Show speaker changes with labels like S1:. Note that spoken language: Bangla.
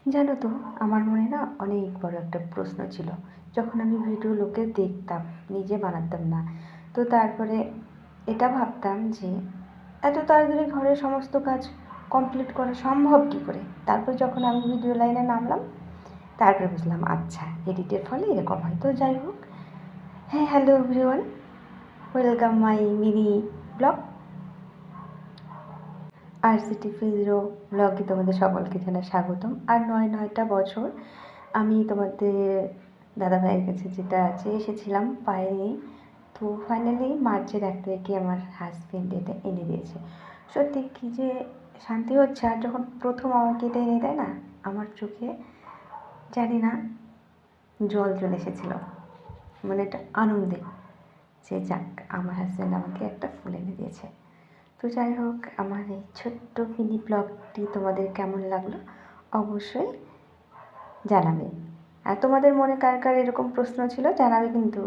S1: জানো তো, আমার মনে না অনেক বড় একটা প্রশ্ন ছিল যখন আমি ভিডিও লোকের দেখতাম, নিজে বানাতাম না। তো তারপরে এটা ভাবতাম যে এত তাড়াতাড়ি ঘরের সমস্ত কাজ কমপ্লিট করা সম্ভব কী করে। তারপর যখন আমি ভিডিও লাইনে নামলাম, তারপরে বুঝলাম আচ্ছা এডিটের ফলে এরকম হয়। তো যাই হোক, হ্যাঁ, hello everyone, welcome my mini blog. RCT ফিজরো ব্লগে তোমাদের সকলকে জানাই স্বাগতম। আর ৯টা বছর আমি তোমাদের দাদাভাইয়ের কাছে যেটা চেয়ে এসেছিলাম পাইনি। তো ফাইনালি মার্চের ১ তারিখে আমার হাজব্যান্ড এটা এনে দিয়েছে। সত্যি কী যে শান্তি হচ্ছে। আর যখন প্রথম আমাকে এটা এনে দেয় না, আমার চোখে জানি না জল চলে এসেছিলো, মানে একটা আনন্দে যে যাক আমার হাজব্যান্ড আমাকে একটা ফুল এনে দিয়েছে। তো যাই হোক, আমার এই ছোট্ট মিনি ব্লগটি তোমাদের কেমন লাগলো অবশ্যই জানাবে। আর তোমাদের মনে কার কার এরকম প্রশ্ন ছিল জানাবে কিন্তু।